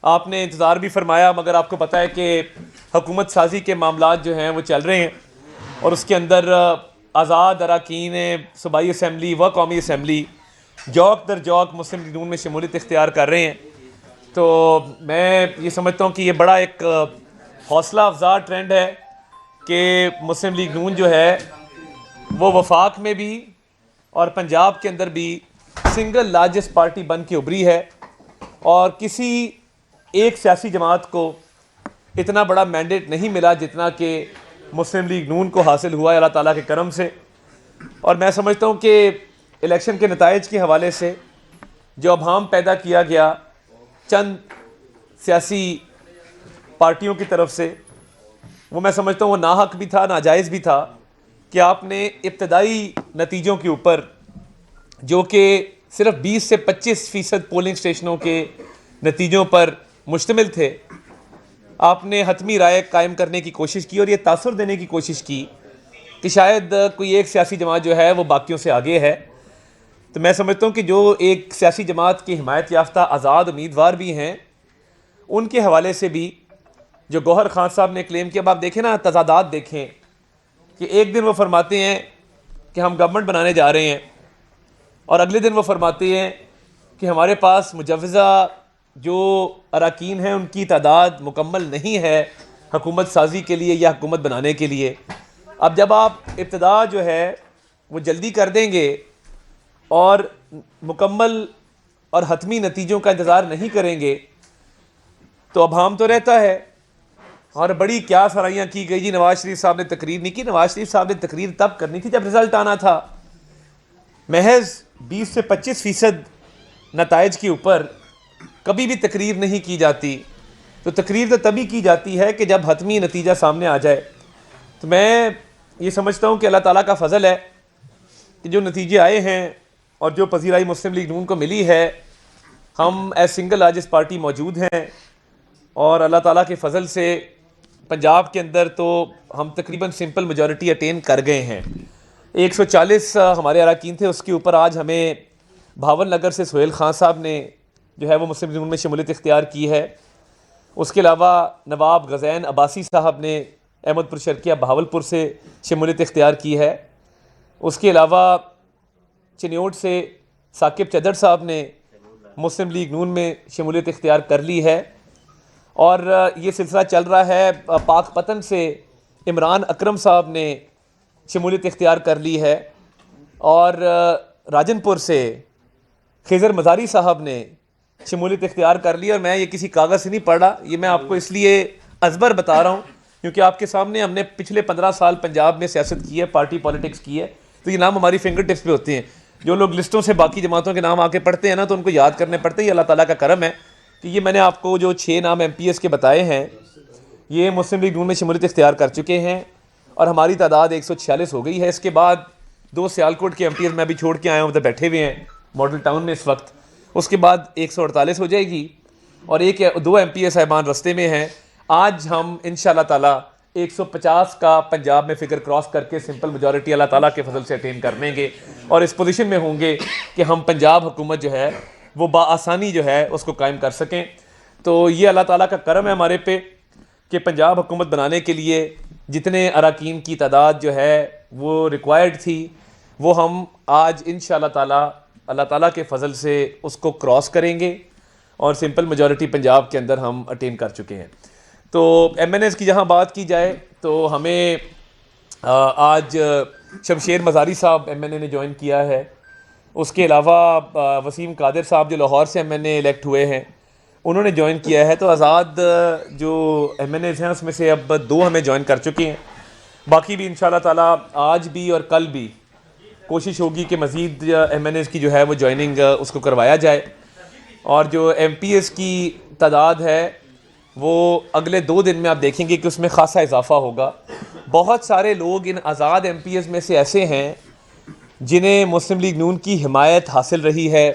आपने इंतज़ार भी फरमाया, मगर आपको पता है कि हुकूमत साजी के मामलात जो हैं वो चल रहे हैं और उसके अंदर आज़ाद अरकान सूबाई असम्बली व कौमी असम्बली जौक दर जौक मुस्लिम लीग नून में शमूलियत इख्तियार कर रहे हैं। तो मैं ये समझता हूँ कि ये बड़ा एक हौसला अफजा ट्रेंड है कि मुस्लिम लीग नून जो है वो वफाक में भी और पंजाब के अंदर भी सिंगल लार्जेस्ट पार्टी बन के उभरी है और किसी एक सियासी जमात को इतना बड़ा मैंडेट नहीं मिला जितना कि मुस्लिम लीग नून को हासिल हुआ है अल्लाह ताला के करम से। और मैं समझता हूँ कि इलेक्शन के नताइज के हवाले से जो अभाम पैदा किया गया चंद सियासी पार्टियों की तरफ से, वो मैं समझता हूँ वो नाहक भी था, नाजायज़ भी था कि आपने इब्तदाई नतीजों के ऊपर जो कि सिर्फ 20 से 25% पोलिंग स्टेशनों के नतीजों पर मुश्तमिल थे, आपने हतमी राय कायम करने की कोशिश की और ये तासुर देने की कोशिश की कि शायद कोई एक सियासी जमात जो है वो बाकियों से आगे है। तो मैं समझता हूँ कि जो एक सियासी जमात की हिमायत याफ्ता आज़ाद उम्मीदवार भी हैं, उनके हवाले से भी जो गौहर खान साहब ने क्लेम किया, अब आप देखें ना, तजादात देखें कि एक दिन वो फरमाते हैं कि हम गवर्नमेंट बनाने जा रहे हैं और अगले दिन वो फरमाते हैं कि हमारे पास मुजव्वज़ा जो अरकान हैं उनकी तादाद मुकम्मल नहीं है हुकूमत साजी के लिए या हुकूमत बनाने के लिए। अब जब आप इब्तदा जो है वो जल्दी कर देंगे और मुकम्मल और हतमी नतीजों का इंतज़ार नहीं करेंगे तो अभाम तो रहता है। और बड़ी क्या सराहियाँ की गई जी, नवाज़ शरीफ साहब ने तकरीर नहीं की। नवाज़ शरीफ साहब ने तकरीर तब करनी थी जब रिज़ल्ट आना था। महज 20 से 25% नताइज के ऊपर कभी भी तकरीर नहीं की जाती। तो तकरीर तो तभी की जाती है कि जब हतमी नतीजा सामने आ जाए। तो मैं ये समझता हूँ कि अल्लाह ताला का फ़ज़ल है कि जो नतीजे आए हैं और जो पज़ीराई मुस्लिम लीग नून को मिली है, हम एज सिंगल लार्जेस्ट पार्टी मौजूद हैं और अल्लाह ताला के फ़ज़ल से पंजाब के अंदर तो हम तकरीबन सिंपल मेजॉरिटी अटेन कर गए हैं। 140 हमारे अरकान थे, उसके ऊपर आज हमें भावल नगर से सोहेल खान साहब ने जो है वो मुस्लिम लीग नून में शमूलियत इख्तियार की है। उसके अलावा नवाब गज़ैन अब्बासी साहब ने अहमदपुर शर्किया बहावलपुर से शमूलियत इख्तियार की है। उसके अलावा चिन्योट से साकिब चदर साहब ने मुस्लिम लीग नून में शमूलियत इख्तियार कर ली है और ये सिलसिला चल रहा है। पाकपतन से इमरान अकरम साहब ने शमूलियत इख्तियार कर ली है और राजनपुर से खिज़र मज़ारी साहब ने शमूलियत इख्तियार कर ली। और मैं ये किसी कागज़ से नहीं पढ़ रहा, ये मैं आपको इसलिए अजबर बता रहा हूँ क्योंकि आपके सामने हमने पिछले 15 साल पंजाब में सियासत की है, पार्टी पॉलिटिक्स की है, तो ये नाम हमारी फिंगर टिप्स पे होते हैं। जो लोग लिस्टों से बाकी जमातों के नाम आके पढ़ते हैं ना, तो उनको याद करने पड़ते हैं। ये अल्लाह ताला का करम है कि ये मैंने आपको जो 6 नाम MPS के बताए हैं, ये मुस्लिम लीग नून में शमूलियत इख्तियार कर चुके हैं और हमारी तादाद 146 हो गई है। इसके बाद 2 सियालकोट के MPS मैं भी छोड़ के आया हूँ, उधर बैठे हुए हैं मॉडल टाउन में इस वक्त। उसके बाद 148 हो जाएगी और 2 MPS साहिबान रस्ते में हैं। आज हम इंशाअल्लाह ताला 150 का पंजाब में फ़िगर क्रॉस करके सिंपल मेजॉरिटी अल्लाह ताला के फजल से अटेन कर लेंगे और इस पोजीशन में होंगे कि हम पंजाब हुकूमत जो है वो बाआसानी जो है उसको कायम कर सकें। तो ये अल्लाह ताला का करम है हमारे पे कि पंजाब हुकूमत बनाने के लिए जितने अरकान की तादाद जो है वो रिक्वायर्ड थी, वो हम आज इंशाअल्लाह ताला अल्लाह ताला के फ़ज़ल से उसको क्रॉस करेंगे और सिंपल मेजॉरिटी पंजाब के अंदर हम अटेन कर चुके हैं। तो MNAs की जहाँ बात की जाए तो हमें आज शमशेर मज़ारी साहब MNA ने ज्वाइन किया है। उसके अलावा वसीम कादिर साहब जो लाहौर से MNA इलेक्ट हुए हैं, उन्होंने ज्वाइन किया है। तो आज़ाद जो MNAs हैं उसमें से अब 2 हमें ज्वाइन कर चुके हैं। बाकी भी इंशाअल्लाह ताला आज भी और कल भी कोशिश होगी कि मज़ीद MNAs की जो है वो ज्वाइनिंग उसको करवाया जाए। और जो MPS की तादाद है वो अगले 2 दिन में आप देखेंगे कि उसमें ख़ासा इजाफा होगा। बहुत सारे लोग इन आज़ाद MPS में से ऐसे हैं जिन्हें मुस्लिम लीग नून की हिमायत हासिल रही है।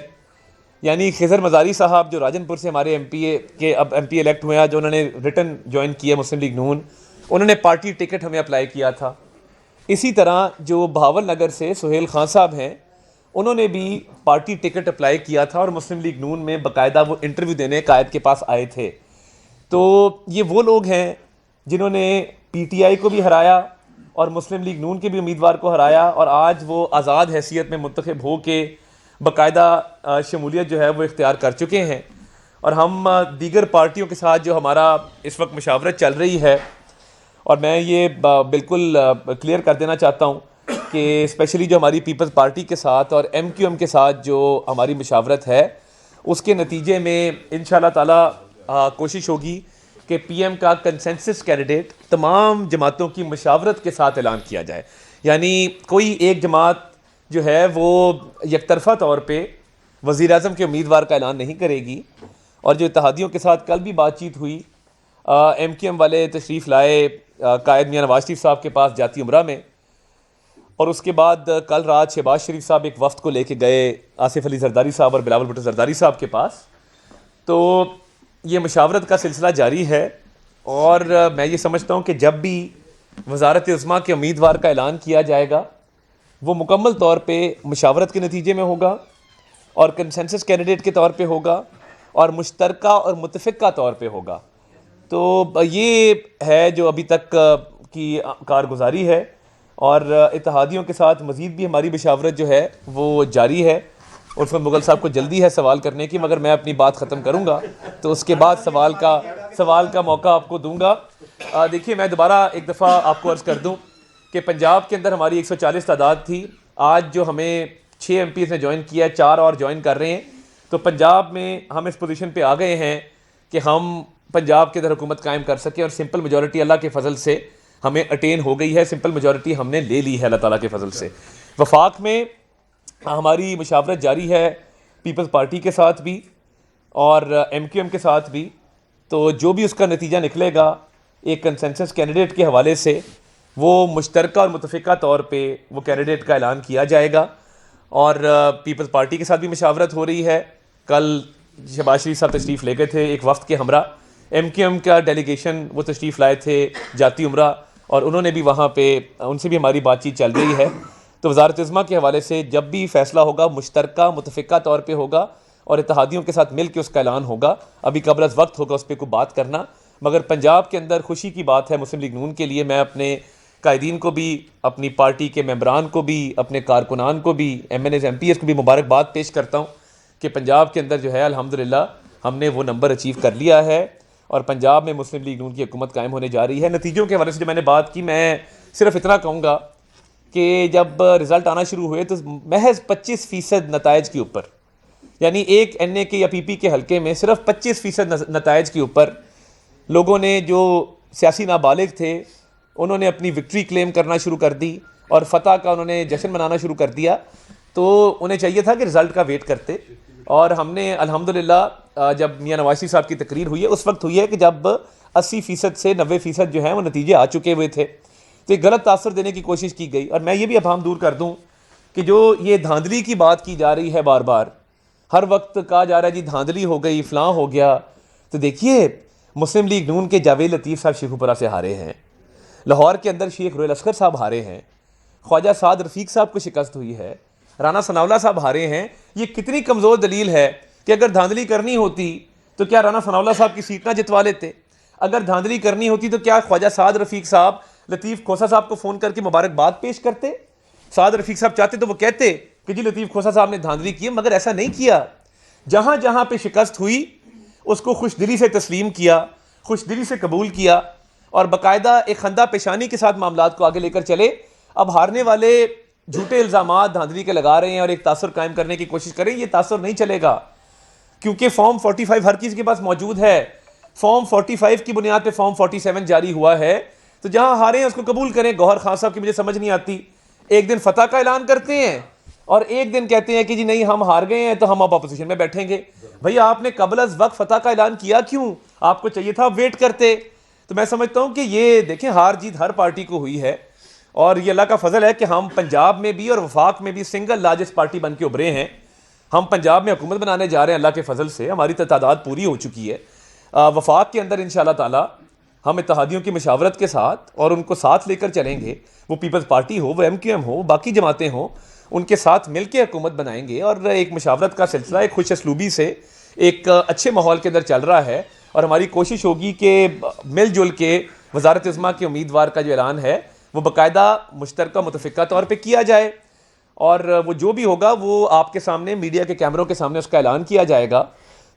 यानी खिज़र मज़ारी साहब जो राजनपुर से हमारे अब MP इलेक्ट हुए हैं, जो उन्होंने रिटर्न ज्वाइन किया मुस्लिम लीग नून, उन्होंने पार्टी टिकट हमें अप्लाई किया था। इसी तरह जो भावल नगर से सोहेल खान साहब हैं, उन्होंने भी पार्टी टिकट अप्लाई किया था और मुस्लिम लीग नून में बाकायदा वो इंटरव्यू देने कायद के पास आए थे। तो ये वो लोग हैं जिन्होंने पीटीआई को भी हराया और मुस्लिम लीग नून के भी उम्मीदवार को हराया, और आज वो आज़ाद हैसियत में मुंतखब हो के बाकायदा शमूलियत जो है वो इख्तियार कर चुके हैं। और हम दीगर पार्टियों के साथ जो हमारा इस वक्त मुशावरत चल रही है, और मैं ये बिल्कुल क्लियर कर देना चाहता हूँ कि स्पेशली जो हमारी पीपल्स पार्टी के साथ और MQM के साथ जो हमारी मुशावरत है, उसके नतीजे में इंशाल्लाह ताला कोशिश होगी कि PM का कंसेंसस कैंडिडेट तमाम जमातों की मुशावरत के साथ ऐलान किया जाए। यानी कोई एक जमात जो है वो यकतरफा तौर पे वज़ीर आज़म के उम्मीदवार का ऐलान नहीं करेगी। और जो इत्तेहादियों के साथ कल भी बातचीत हुई, MQM वाले तशरीफ़ लाए कायद मियां नवाज शरीफ साहब के पास जाती उम्रा में, और उसके बाद कल रात शहबाज शरीफ साहब एक वफ्द को लेके गए आसिफ अली जरदारी साहब और बिलावल भुट्टो जरदारी साहब के पास। तो ये मुशावरत का सिलसिला जारी है, और मैं ये समझता हूँ कि जब भी वज़ारत उज़्मा के उम्मीदवार का ऐलान किया जाएगा वो मुकम्मल तौर पे मुशावरत के नतीजे में होगा और कंसेंसस कैंडिडेट के तौर पे होगा और मुश्तरका और मुतफ़िक़ा तौर पे होगा। तो ये है जो अभी तक की कारगुजारी है, और इत्तेहादियों के साथ मज़ीद भी हमारी मुशावरत जो है वो जारी है। और उसमें मुगल साहब को जल्दी है सवाल करने की, मगर मैं अपनी बात ख़त्म करूँगा तो उसके बाद सवाल का मौका आपको दूँगा। देखिए, मैं दोबारा एक दफ़ा आपको अर्ज़ कर दूँ कि पंजाब के अंदर हमारी 140 तादाद थी। आज जो हमें 6 MPs ने ज्वाइन किया है, 4 और ज्वाइन कर रहे हैं। तो पंजाब में हम इस पोजीशन पे आ गए हैं कि हम पंजाब के अंदर हुकूमत कायम कर सकें, और सिंपल मेजॉरिटी अल्लाह के फजल से हमें अटेन हो गई है। सिंपल मेजॉरिटी हमने ले ली है अल्लाह ताला के फजल से। वफाक में हमारी मुशावरत जारी है पीपल्स पार्टी के साथ भी और MQM के साथ भी। तो जो भी उसका नतीजा निकलेगा एक कंसेंसस कैंडिडेट के हवाले से, वो मुश्तरका और मुतफ़िक़ा तौर पे वो कैंडिडेट का ऐलान किया जाएगा। और पीपल्स पार्टी के साथ भी मुशावरत हो रही है। कल शहबाज शरीफ साहब तशरीफ़ ले गए थे एक वफ़्त के हमरा, MQM का डेलीगेशन वो तशरीफ़ लाए थे जाती उम्रा, और उन्होंने भी वहाँ पे उनसे भी हमारी बातचीत चल रही है। तो वज़ारत उज़्मा के हवाले से जब भी फ़ैसला होगा मुश्तरका मुतफ़िक़ा तौर पे होगा और इत्तेहादियों के साथ मिल के उसका ऐलान होगा। अभी कबल अज़ वक्त होगा उस पर कोई बात करना, मगर पंजाब के अंदर खुशी की बात है मुस्लिम लीग नून के लिए। मैं अपने कायदीन को भी, अपनी पार्टी के मेंबरान को भी, अपने कारकुनान को भी, MNAs MPs को भी मुबारकबाद पेश करता हूँ कि पंजाब के अंदर जो है अल्हम्दुलिल्लाह हमने वो नंबर अचीव कर लिया है और पंजाब में मुस्लिम लीग नून की हुकूमत कायम होने जा रही है। नतीजों के हवाले से जो मैंने बात की, मैं सिर्फ इतना कहूँगा कि जब रिज़ल्ट आना शुरू हुए तो महज 25% नताइज के ऊपर, यानी एक NA के या PP के हल्के में सिर्फ 25% नताइज के ऊपर लोगों ने, जो सियासी नाबालिग थे, उन्होंने अपनी विक्ट्री क्लेम करना शुरू कर दी और फतह का उन्होंने जश्न मनाना शुरू कर दिया। तो उन्हें चाहिए था कि रिज़ल्ट का वेट करते, और हमने अल्हम्दुलिल्लाह जब मियां नवाज शरीफ साहब की तकरीर हुई है उस वक्त हुई है कि जब 80% से 90% जो है वो नतीजे आ चुके हुए थे। तो एक गलत तासर देने की कोशिश की गई। और मैं ये भी अभाम दूर कर दूँ कि जो ये धांधली की बात की जा रही है, बार बार हर वक्त कहा जा रहा है जी धांधली हो गई, फ़लाँ हो गया। तो देखिए, मुस्लिम लीग नून के जावेद लतीफ़ साहब शेखुपुरा से हारे हैं, लाहौर के अंदर शेख रोयल असगर साहब हारे हैं, ख्वाजा साद रफ़ीक साहब को शिकस्त हुई है, राना सनाउल्लाह साहब हारे हैं। ये कितनी कमज़ोर दलील है कि अगर धांधली करनी होती तो क्या राना सनाउल्लाह साहब की सीट ना जितवा लेते? अगर धांधली करनी होती तो क्या ख्वाजा साद रफ़ीक साहब लतीफ़ खोसा साहब को फ़ोन करके मुबारकबाद पेश करते? साद रफ़ीक साहब चाहते तो वो कहते कि जी लतीफ़ खोसा साहब ने धांधली की, मगर ऐसा नहीं किया। जहाँ जहाँ पे शिकस्त हुई उसको खुशदिली से तस्लीम किया, खुशदिली से कबूल किया और बाकायदा एक खंदा पेशानी के साथ मामलात को आगे लेकर चले। अब हारने वाले झूठे इल्ज़ामात धांधली के लगा रहे हैं और एक तासुर कायम करने की कोशिश करें, ये तासुर नहीं चलेगा, क्योंकि फॉर्म 45 हर किसी के पास मौजूद है। फॉर्म 45 की बुनियाद पे फॉर्म 47 जारी हुआ है। तो जहां हारे हैं उसको कबूल करें। गौहर खान साहब की मुझे समझ नहीं आती, एक दिन फतह का ऐलान करते हैं और एक दिन कहते हैं कि जी नहीं हम हार गए हैं तो हम अब अपोजिशन में बैठेंगे। भैया आपने कबल अज़ वक्त फतह का ऐलान किया क्यों? आपको चाहिए था वेट करते। तो मैं समझता हूं कि ये देखें, हार जीत हर पार्टी को हुई है और ये अल्लाह का फजल है कि हम पंजाब में भी और वफाक में भी सिंगल लार्जेस्ट पार्टी बन के उभरे हैं। हम पंजाब में हुकूमत बनाने जा रहे हैं, अल्लाह के फजल से हमारी तादाद पूरी हो चुकी है। वफाक के अंदर इंशाअल्लाह ताला हम इत्तेहादियों की मशावरत के साथ और उनको साथ लेकर चलेंगे, वो पीपल्स पार्टी हो, वो MQM हो, बाकी जमातें हों, उनके साथ मिल के हुकूमत बनाएंगे और एक मशावरत का सिलसिला एक खुश असलूबी से एक अच्छे माहौल के अंदर चल रहा है। और हमारी कोशिश होगी कि मिलजुल के वज़ारत उज़्मा के उम्मीदवार का जो ऐलान है वो बाकायदा मुश्तरका मुतफ़िक़ा तौर पे किया जाए और वो जो भी होगा वो आपके सामने मीडिया के कैमरों के सामने उसका ऐलान किया जाएगा।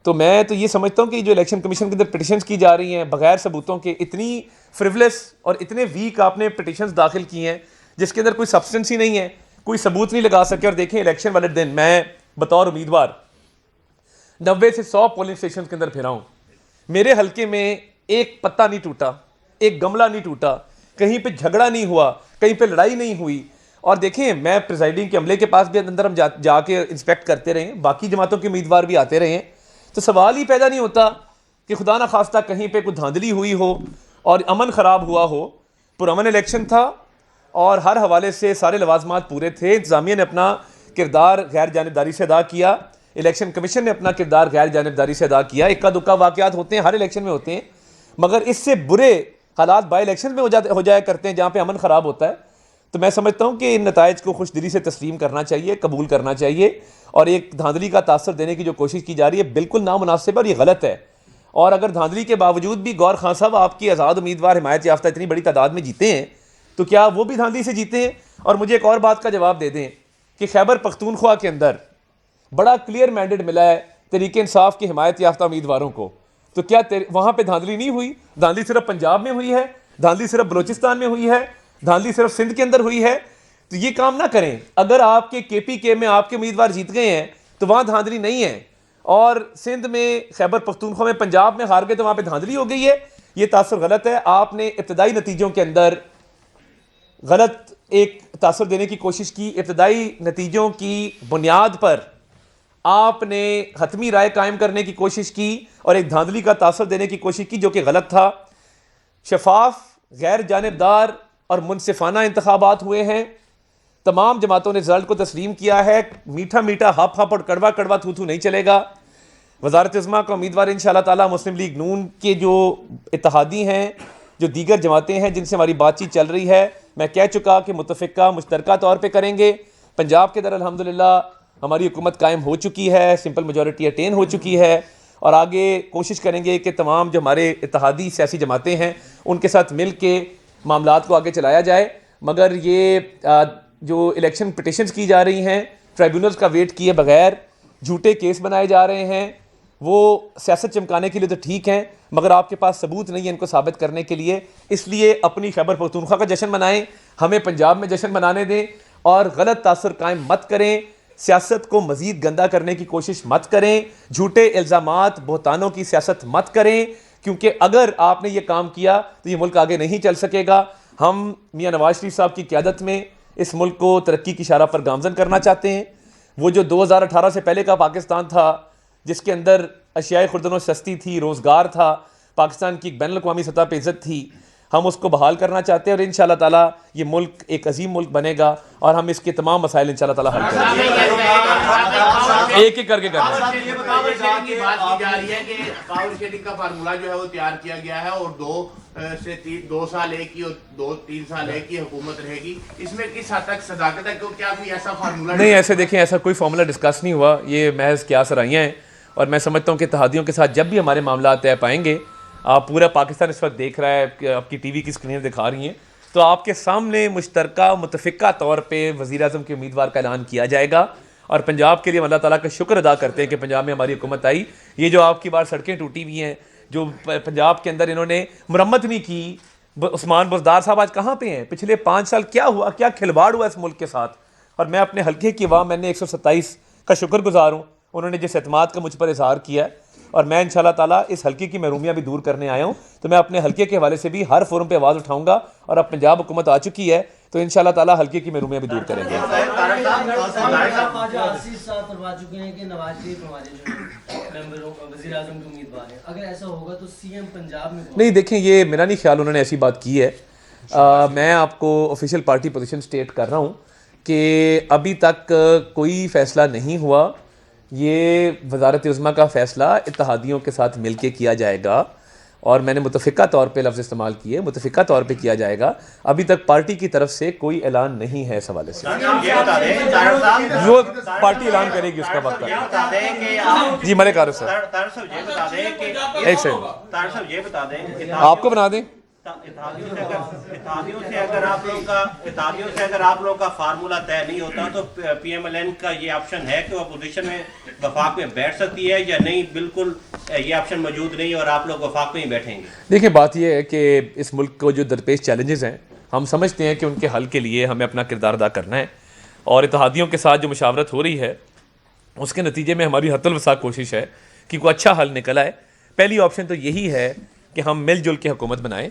तो मैं तो ये समझता हूँ कि जो इलेक्शन कमीशन के अंदर पिटिशंस की जा रही हैं बगैर सबूतों के, इतनी फ्रिवलेस और इतने वीक आपने पिटिशंस दाखिल की हैं जिसके अंदर कोई सब्सटेंस ही नहीं है, कोई सबूत नहीं लगा सके। और देखें इलेक्शन वाले दिन मैं बतौर उम्मीदवार 90 से 100 पोलिंग स्टेशन के अंदर फिरा हूँ, मेरे हल्के में एक पत्ता नहीं टूटा, एक गमला नहीं टूटा, कहीं पे झगड़ा नहीं हुआ, कहीं पे लड़ाई नहीं हुई। और देखें मैं प्रिजाइडिंग के अमले के पास भी अंदर हम जाके इंस्पेक्ट करते रहे, बाकी जमातों के उम्मीदवार भी आते रहे, तो सवाल ही पैदा नहीं होता कि खुदा ना खास्ता कहीं पे कोई धांधली हुई हो और अमन ख़राब हुआ हो। पुरअमन इलेक्शन था और हर हवाले से सारे लवाजमात पूरे थे। इंतज़ामिया ने अपना किरदार गैर जानिबदारी से अदा किया, इलेक्शन कमीशन ने अपना किरदार गैर जानिबदारी से अदा किया। इक्का दुक्का वाक़यात होते हैं, हर इलेक्शन में होते हैं, मगर इससे बुरे हालात बाई इलेक्शन में हो जाया करते हैं जहाँ पे अमन ख़राब होता है। तो मैं समझता हूँ कि इन नताइज को खुशदिली से तस्लीम करना चाहिए, कबूल करना चाहिए और एक धांधली का तासर देने की जो कोशिश की जा रही है बिल्कुल नामुनासिब है और ये गलत है। और अगर धांधली के बावजूद भी गौर खान साहब आपकी आज़ाद उम्मीदवार हिमायत याफ्ता इतनी बड़ी तादाद में जीते हैं तो क्या वो भी धांधली से जीते हैं? और मुझे एक और बात का जवाब दे दें कि खैबर पख्तूनख्वा के अंदर बड़ा क्लियर मैंडेट मिला है तहरीक इंसाफ की हिमायत याफ्ता उम्मीदवारों को, तो क्या वहाँ पर धांधली नहीं हुई? धांधली सिर्फ पंजाब में हुई है, धांधली सिर्फ बलोचिस्तान में हुई है, धांधली सिर्फ सिंध के अंदर हुई है? तो ये काम ना करें। अगर आपके KPK में आपके उम्मीदवार जीत गए हैं तो वहाँ धांधली नहीं है, और सिंध में, खैबर पख्तूनख्वा में, पंजाब में हार गए तो वहाँ पे धांधली हो गई है। ये तासुर गलत है। आपने इब्तदाई नतीजों के अंदर गलत एक तासुर देने की कोशिश की। इब्तदाई नतीजों की बुनियाद पर आपने हतमी राय कायम करने की कोशिश की और एक धांधली का तासुर देने की कोशिश की जो कि गलत था। शफाफ, गैर जानिबदार और मुनसिफाना इंतखाबात हुए हैं। तमाम जमातों ने रिजल्ट को तस्लीम किया है। मीठा मीठा हप हप और कड़वा कड़वा थू थू नहीं चलेगा। वज़ारत उज़्मा का उम्मीदवार इंशाअल्लाह ताला मुस्लिम लीग नून के जो इत्तेहादी हैं, जो दीगर जमातें हैं जिनसे हमारी बातचीत चल रही है, मैं कह चुका कि मुतफ़िक़ा मुश्तरका तौर पर करेंगे। पंजाब के अंदर अल्हम्दुलिल्लाह हमारी हुकूमत कायम हो चुकी है, सिंपल मेजॉरिटी अटेन हो चुकी है और आगे कोशिश करेंगे कि तमाम जो हमारे इत्तेहादी सियासी जमातें हैं उनके साथ मिल के मामलात को आगे चलाया जाए। मगर ये जो इलेक्शन पिटिशंस की जा रही हैं ट्राइब्यूनल्स का वेट किए बगैर, झूठे केस बनाए जा रहे हैं, वो सियासत चमकाने के लिए तो ठीक हैं मगर आपके पास सबूत नहीं है इनको साबित करने के लिए। इसलिए अपनी खैबर पख्तूनख्वा का जश्न मनाएं, हमें पंजाब में जश्न मनाने दें और गलत तासुर कायम मत करें। सियासत को मज़ीद गंदा करने की कोशिश मत करें, झूठे इल्ज़ामात बहतानों की सियासत मत करें, क्योंकि अगर आपने ये काम किया तो ये मुल्क आगे नहीं चल सकेगा। हम मियां नवाज शरीफ साहब की क़यादत में इस मुल्क को तरक्की की शारा पर गामज़न करना चाहते हैं। वो जो 2018 से पहले का पाकिस्तान था जिसके अंदर अशियाए खुर्दनो सस्ती थी, रोज़गार था, पाकिस्तान की एक बैनुल अक़वामी सतह पर इज़्ज़त थी, हम उसको बहाल करना चाहते हैं और इंशाअल्लाह ताला ये मुल्क एक अजीम मुल्क बनेगा और हम इसके तमाम मसाइल इंशाअल्लाह ताला हल करेंगे। एक एक करके करना बात की जा रही है कि पावर शेयरिंग का फार्मूला जो है वो तैयार किया गया है और 2 साल एक की और 2-3 साल एक की हुकूमत रहेगी। इसमें किस हद तक सदाकत है? क्यों क्या कोई ऐसा फार्मूला नहीं? ऐसे देखें, ऐसा कोई फार्मूला डिस्कस नहीं हुआ, ये महज क्यास राइयाँ हैं और मैं समझता हूँ कि इत्तेहादियों के साथ जब भी हमारे मामला तय पाएंगे, आप पूरा पाकिस्तान इस वक्त देख रहा है कि आपकी TV की स्क्रीन दिखा रही हैं, तो आपके सामने मुश्तरका मुतफ़िक़ा तौर पे वज़ीर आज़म के उम्मीदवार का ऐलान किया जाएगा। और पंजाब के लिए अल्लाह ताला का शुक्र अदा करते हैं कि पंजाब में हमारी हुकूमत आई। ये जो आपकी बार सड़कें टूटी हुई हैं, जो पंजाब के अंदर इन्होंने मुरम्मत नहीं की, उस्मान बुज़दार साहब आज कहाँ पे हैं? पिछले 5 साल क्या हुआ, क्या खिलवाड़ हुआ इस मुल्क के साथ? और मैं अपने हल्के की अवाम, मैंने 127 का शुक्रगुजार हूँ, उन्होंने जिस एतमाद का मुझ पर इज़हार किया है और मैं इंशाअल्लाह ताला इस हल्के की महरूमियाँ भी दूर करने आया हूँ। तो मैं अपने हल्के के हवाले से भी हर फोरम पे आवाज़ उठाऊँगा और अब पंजाब हुकूमत आ चुकी है तो इंशाअल्लाह ताला हल्के की महरूमियाँ भी दूर करेंगे। नहीं देखें, ये मेरा नहीं ख्याल उन्होंने ऐसी बात की है। मैं आपको ऑफिशियल पार्टी पोजीशन स्टेट कर रहा हूँ कि अभी तक कोई फ़ैसला नहीं हुआ। ये वज़ारत उज़्मा का फ़ैसला इत्तेहादियों के साथ मिल के किया जाएगा और मैंने मुतफ़िका तौर पे लफ्ज़ इस्तेमाल किए, मुतफ़िका तौर पे किया जाएगा। अभी तक पार्टी की तरफ से कोई ऐलान नहीं है इस हवाले से। जो पार्टी ऐलान करेगी उसका वक्त है। जी मलिक आरिफ सर, एक सेकंड ये बता दें आपको बना दें। इत्तेहादियों से अगर आप लोगों का फार्मूला तय नहीं होता तो PMLN का ये ऑप्शन है कि वो अपोजिशन में वफाक में बैठ सकती है या नहीं, बिल्कुल ये ऑप्शन मौजूद नहीं और आप लोग वफाक में ही बैठेंगे? देखिए बात यह है कि इस मुल्क को जो दरपेश चैलेंजेस हैं, हम समझते हैं कि उनके हल के लिए हमें अपना किरदार अदा करना है, और इत्तेहादियों के साथ जो मुशावरत हो रही है उसके नतीजे में हमारी हतुल वसा कोशिश है कि कोई अच्छा हल निकल आए। पहली ऑप्शन तो यही है कि हम मिलजुल के हुकूमत बनाएं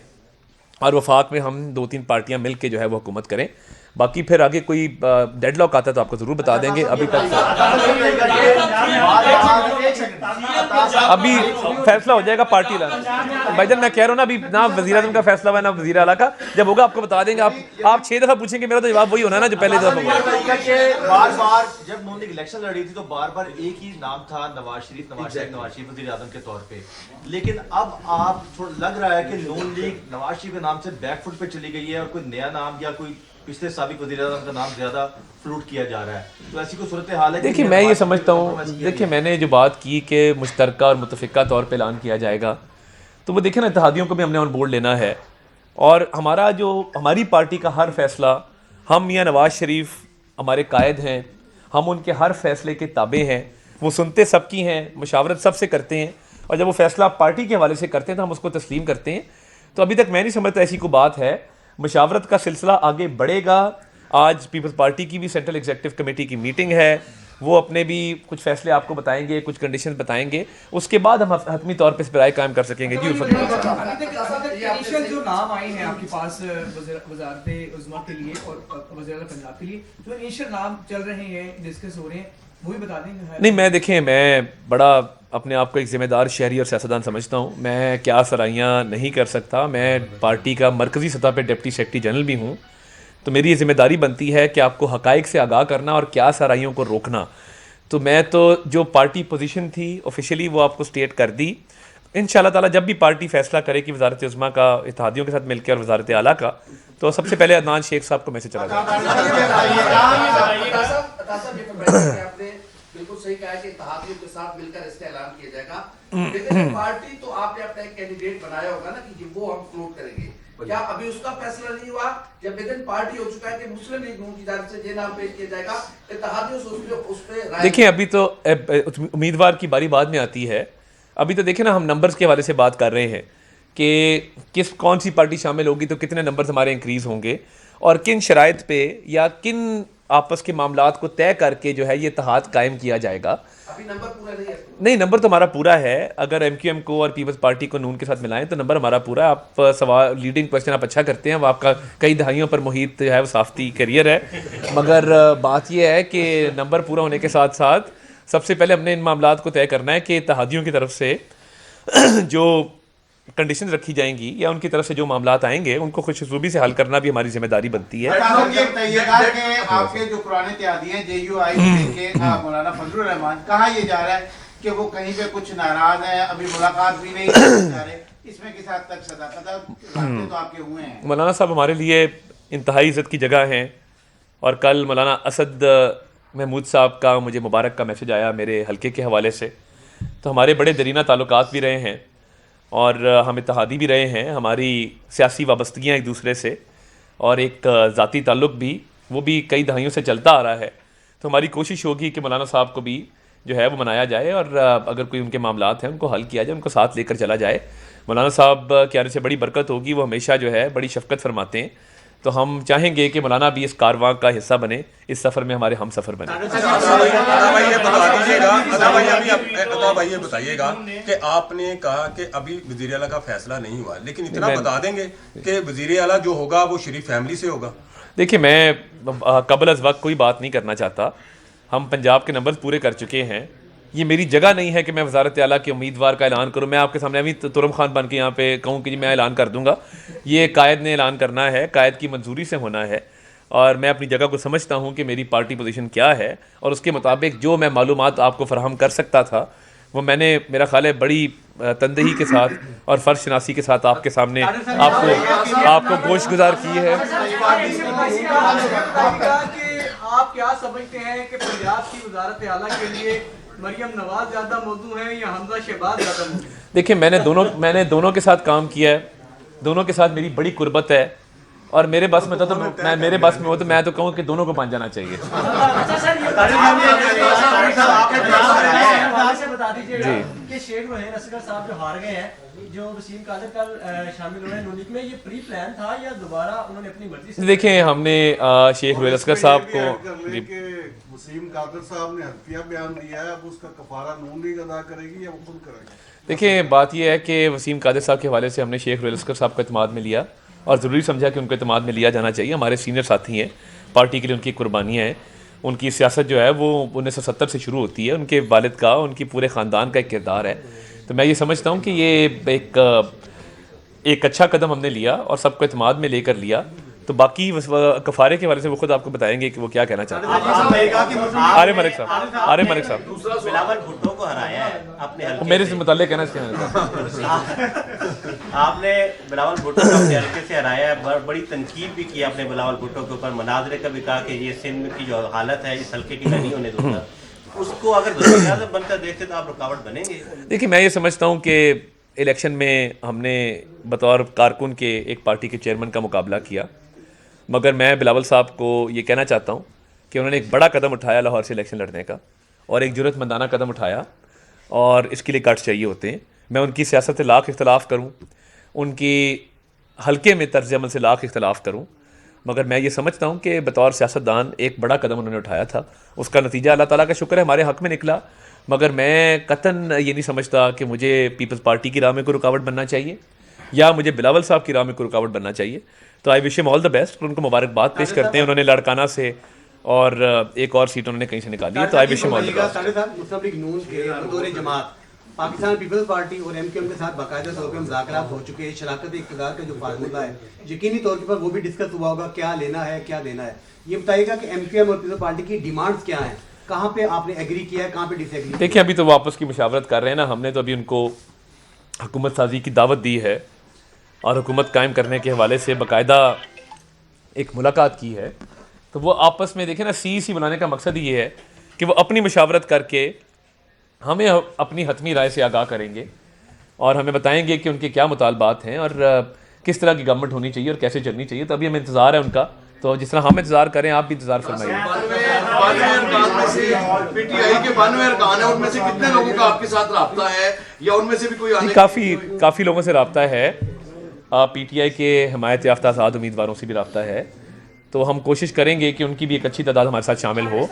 और वफाक में हम 2-3 पार्टियां मिल के जो है वो हुकूमत करें। बाकी फिर आगे कोई डेडलॉक आता है तो आपको ज़रूर बता देंगे। अभी तक अभी फैसला हो जाएगा पार्टी ऐलान। भाईजान मैं कह रहा हूँ ना, अभी ना वज़ीर आज़म का फैसला हुआ ना वज़ीर आला का, जब होगा आपको बता देंगे। आप 6 दफ़ा पूछेंगे, मेरा तो जवाब वही होना ना जो पहले दफ़ा हुआ। बार जब नून लीग इलेक्शन लड़ी थी तो बार एक ही नाम था, नवाज शरीफ वज़ीर आज़म के तौर पे। लेकिन अब आप थोड़ा लग रहा है कि नून लीग नवाज शरीफ के नाम से बैकफुट पे चली गई है और कोई नया नाम या कोई पिछले साबिक वज़ीर आज़म का नाम ज्यादा फ्लूट किया जा रहा है, तो ऐसी कोई सूरत हाल है? देखिए मैं ये समझता हूँ, देखिए मैंने जो बात की कि मुश्तरका और मुतफ़िका तौर पे ऐलान किया जाएगा, तो वो देखिए ना इत्तेहादियों को भी हमने ऑन बोर्ड लेना है, और हमारी पार्टी का हर फैसला, हम मियाँ नवाज शरीफ हमारे कायद हैं, हम उनके हर फैसले के ताबे हैं, वो सुनते सबकी हैं, मुशावरत सबसे करते हैं, और जब वो फैसला पार्टी के हवाले से करते हैं तो हम उसको तस्लीम करते हैं। तो अभी तक मैं नहीं समझता ऐसी कोई बात है। मुशावरत का सिलसिला आगे बढ़ेगा। आज पीपल्स पार्टी की भी सेंट्रल एग्जीक्यूटिव कमेटी की मीटिंग है, वो अपने भी कुछ फैसले आपको बताएंगे, कुछ कंडीशन बताएंगे, उसके बाद हम हतमी तौर पर इस पर राय कायम कर सकेंगे। जी इनिशियल जो नाम आए हैं आपके पास वज़ारत उज़्मा के लिए और वज़ीर पंजाब के लिए, जो इनिशियल नाम चल रहे हैं, डिस्कस हो रहे हैं, वो भी बता देंगे? नहीं, मैं बड़ा अपने आप को एक ज़िम्मेदार शहरी और सियासतदान समझता हूँ। मैं क्या सराहियाँ नहीं कर सकता। मैं पार्टी का मरकज़ी सतह पे डिप्टी सेक्रेटरी जनरल भी हूँ, तो मेरी ये जिम्मेदारी बनती है कि आपको हक़ाइक़ से आगाह करना और क्या सराहियों को रोकना। तो मैं तो जो पार्टी पोजीशन थी ऑफिशियली वो आपको स्टेट कर दी। इंशाअल्लाह ताला जब भी पार्टी फैसला करे कि वज़ारत उज़्मा का इत्तेहादियों के साथ मिलकर और वज़ारत आला का, तो सबसे पहले अदनान शेख साहब को मैसेज चला आपने बिल्कुल सही कहा कि इत्तेहादियों के साथ मिलकर इसका ऐलान किया जाएगा, लेकिन पार्टी तो आपने अपना एक कैंडिडेट बनाया होगा ना कि वो हम फ्लोट करेंगे, क्या अभी उसका फैसला नहीं हुआ? जब विदिन पार्टी हो चुका है कि मुस्लिम लीग नून की जानिब से ये नाम पेश किया जाएगा, इत्तेहादियों से उस पे देखिए अभी तो उम्मीदवार की बारी बाद में आती है। अभी तो देखिए ना, हम नंबर्स के हवाले से बात कर रहे हैं कि कौन सी पार्टी शामिल होगी तो कितने नंबर्स हमारे इंक्रीज़ होंगे, और किन शराइत पे या किन आपस के मामलात को तय करके जो है ये इत्तेहाद कायम किया जाएगा। अभी नंबर पूरा नहीं है? नहीं, नंबर तो हमारा पूरा है। अगर MQM को और पीपल्स पार्टी को नून के साथ मिलाएं तो नंबर हमारा पूरा है। आप सवाल लीडिंग क्वेश्चन आप अच्छा करते हैं, वो आपका कई दहाइयों पर मुहित जो है वो साफ्ती करियर है, मगर बात यह है कि नंबर पूरा होने के साथ साथ सबसे पहले हमने इन मामलात को तय करना है कि इत्तेहादियों की तरफ से जो कंडीशन रखी जाएंगी या उनकी तरफ से जो मामलात आएंगे उनको खुशसूबी से हल करना भी हमारी जिम्मेदारी बनती है। आपके जो पुराने इत्तेहादी हैं JUI के मौलाना फजलुर रहमान, कहा यह जा रहा है कि वो कहीं पे कुछ नाराज है, अभी मुलाकात भी नहीं जा रहे, इसमें किस हद तक सदाकत तो आपके हुए हैं? मौलाना साहब हमारे लिए इंतहाई इज़्ज़त की जगह हैं, और कल मौलाना असद महमूद साहब का मुझे मुबारक का मैसेज आया मेरे हल्के के हवाले से, तो हमारे बड़े दरीना ताल्लुकात भी रहे हैं और हम इत्तेहादी भी रहे हैं। हमारी सियासी वाबस्तगियाँ एक दूसरे से और एक ज़ाती ताल्लुक़ भी, वो भी कई दहाइयों से चलता आ रहा है। तो हमारी कोशिश होगी कि मौलाना साहब को भी जो है वो मनाया जाए, और अगर कोई उनके मामलात हैं उनको हल किया जाए, उनको साथ लेकर चला जाए। मौलाना साहब के आने से बड़ी बरकत होगी, वो हमेशा जो है बड़ी शफ़क़त फरमाते हैं, तो हम चाहेंगे कि मौलाना भी इस कारवां का हिस्सा बने, इस सफ़र में हमारे हम सफ़र बने। भाई ये बताइएगा कि आपने कहा कि अभी वज़ीर आला का फैसला नहीं हुआ, लेकिन इतना बता देंगे कि वज़ीर आला जो होगा वो शरीफ फैमिली से होगा। देखिए मैं कबल अज़ वक्त कोई बात नहीं करना चाहता। हम पंजाब के नंबर पूरे कर चुके हैं, ये मेरी जगह नहीं है कि मैं वज़ारत आला के उम्मीदवार का ऐलान करूं। मैं आपके सामने अभी तुरम खान बन के यहाँ पे कहूँ कि जी मैं ऐलान कर दूंगा, ये कायद ने ऐलान करना है, कायद की मंजूरी से होना है, और मैं अपनी जगह को समझता हूँ कि मेरी पार्टी पोजीशन क्या है, और उसके मुताबिक जो मैं मालूमात आपको फ़राहम कर सकता था वो मैंने मेरा ख्याल है बड़ी तंदही के साथ और फ़र्ज शनासी के साथ आपके सामने आपको गोशगुजार की है। आप क्या समझते हैं कि पंजाब की वजारत आला के लिए मरियम नवाज ज़्यादा मौजू है या हमजा शहबाज ज़्यादा मौजू? देखिए मैंने दोनों के साथ काम किया है, दोनों के साथ मेरी बड़ी कुर्बत है और मेरे बस में मेरे बस में हो तो मैं तो कहूँ कि दोनों को बन जाना चाहिए। बता दीजिएगा कि शेख रोहेन असगर साहब जो हार गए हैं, जो वसीम कादर कल शामिल हुए नून लीग में, ये प्री प्लान था या दोबारा उन्होंने अपनी मर्जी से? देखिए हमने शेख रोहेन असगर साहब को वसीम कादर साहब ने हल्फिया बयान दिया है, अब उसका कफारा नून लीग अदा करेगी या वो खुद करेगी? देखिए बात यह है कि वसीम कादर साहब के हवाले से हमने शेख रोहेन असगर साहब को एतमाद में लिया और ज़रूरी समझा कि उनको एतमाद में लिया जाना चाहिए। हमारे सीनियर साथी हैं, पार्टी के लिए उनकी कुर्बानियाँ हैं, उनकी सियासत जो है वो 1970 से शुरू होती है, उनके वालिद का, उनकी पूरे ख़ानदान का एक किरदार है। तो मैं ये समझता हूँ कि ये एक अच्छा कदम हमने लिया और सबको एतमाद में लेकर लिया। तो बाकी कफारे के वाले से वो खुद आपको बताएंगे कि वो क्या कहना चाहते हैं। आरे मलिक साहब बिलावल भुट्टो को हराया है अपने हल्के मेरे से मुताल्लिक़ कहना चाहिए। आपने बिलावल भुट्टो को अपने हल्के से हराया है, बड़ी तनकीद भी की आपने बिलावल भुट्टो के ऊपर, मनाजरे का भी कहा कि ये सिंध की जो हालत है इस हल्के की नहीं होने दूंगा। उसको अगर वज़ीर-ए-आज़म बनकर देखते तो आप रुकावट बनेंगे? देखिए मैं ये समझता हूँ कि इलेक्शन में हमने बतौर कारकुन के एक पार्टी के चेयरमैन का मुकाबला किया, मगर मैं बिलावल साहब को ये कहना चाहता हूँ कि उन्होंने एक बड़ा कदम उठाया लाहौर से इलेक्शन लड़ने का और एक जुर्रतमंदाना कदम उठाया और इसके लिए गट्स चाहिए होते हैं। मैं उनकी सियासत से लाख इख्तलाफ करूँ, उनकी हल्के में तर्ज अमल से लाख इख्तलाफ करूँ, मगर मैं ये समझता हूँ कि बतौर सियासतदान एक बड़ा कदम उन्होंने उठाया था, उसका नतीजा अल्लाह ताला का शुक्र है हमारे हक़ में निकला। मगर मैं कतन ये नहीं समझता कि मुझे पीपल्स पार्टी की राह में कोई रुकावट बनना चाहिए या मुझे बिलावल साहब की राह में कोई रुकावट बनना चाहिए। तो I wish him all the best, उनको मुबारकबाद पेश करते हैं। उन्होंने लड़काना से और एक और सीट उन्होंने कहीं से निकाली है, तो I wish him all the best. Muslim League Noon के बतौर जमात पाकिस्तान पीपल्स पार्टी और एमक्यूएम के साथ बाकायदा तौर पर मुज़ाकरात हो चुके हैं। शराकत इक़्तिदार का जो फार्मूला है यकीनी तौर पर वो भी डिस्कस हुआ होगा, क्या लेना है क्या देना है। ये बताइएगा कि एमक्यूएम और पीपल्स पार्टी की डिमांड्स क्या हैं, कहाँ पे आपने एग्री किया है, कहाँ पे डिसएग्री? देखिए अभी तो वो आपस की मुशावरत कर रहे हैं ना, हमने तो अभी उनको हुकूमत साजी की दावत दी है और हुकूमत कायम करने के हवाले से बाकायदा एक मुलाकात की है। तो वो आपस में देखें ना, CEC बनाने का मकसद ये है कि वो अपनी मुशावरत करके हमें अपनी हतमी राय से आगाह करेंगे और हमें बताएंगे कि उनके क्या मुतालबात हैं और किस तरह की गवर्नमेंट होनी चाहिए और कैसे चलनी चाहिए। तो अभी हमें इंतज़ार है उनका, तो जिस तरह हम इंतज़ार करें आप भी इंतज़ार फरमाइए। पीटीआई के 92 अरकान है, उनमें से कितने लोगों का आपके साथ रब्ता है या उनमें से भी कोई आने? काफ़ी लोगों से रब्ता है, PTI के हिमायत याफ्ता आज़ाद उम्मीदवारों से भी रब्ता है, तो हम कोशिश करेंगे कि उनकी भी एक अच्छी तादाद हमारे साथ शामिल हो।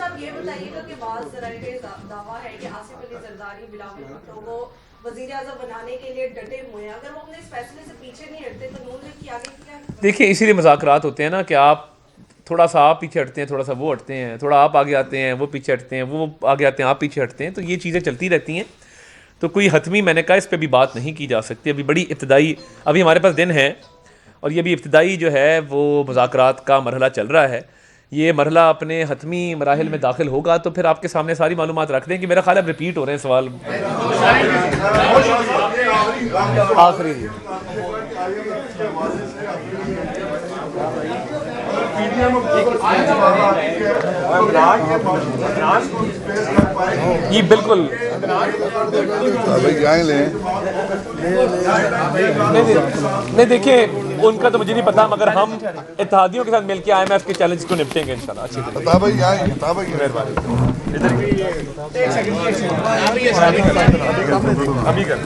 देखिए इसीलिए मुज़ाकरात होते हैं ना कि आप थोड़ा सा आप पीछे हटते हैं, थोड़ा सा वो हटते हैं, थोड़ा आप आगे आते हैं वो पीछे हटते हैं, वो आगे आते हैं आप पीछे हटते हैं, तो ये चीज़ें चलती रहती हैं। तो कोई हतमी मैंने कहा इस पर भी बात नहीं की जा सकती। अभी बड़ी इब्तदाई अभी हमारे पास दिन है और ये भी इब्तदाई जो है वो मुज़ाकरात का मरहला चल रहा है। ये मरहला अपने हतमी मराहिल में दाखिल होगा तो फिर आपके सामने सारी मालूमात रख दें कि मेरा ख्याल है रिपीट हो रहे हैं सवाल। आखिरी ये बिल्कुल नहीं, देखिए उनका तो मुझे नहीं पता, मगर हम इत्तेहादियों के साथ मिलकर IMF के चैलेंज को निपटेंगे इंशाल्लाह। अच्छी मेहरबानी। अभी कर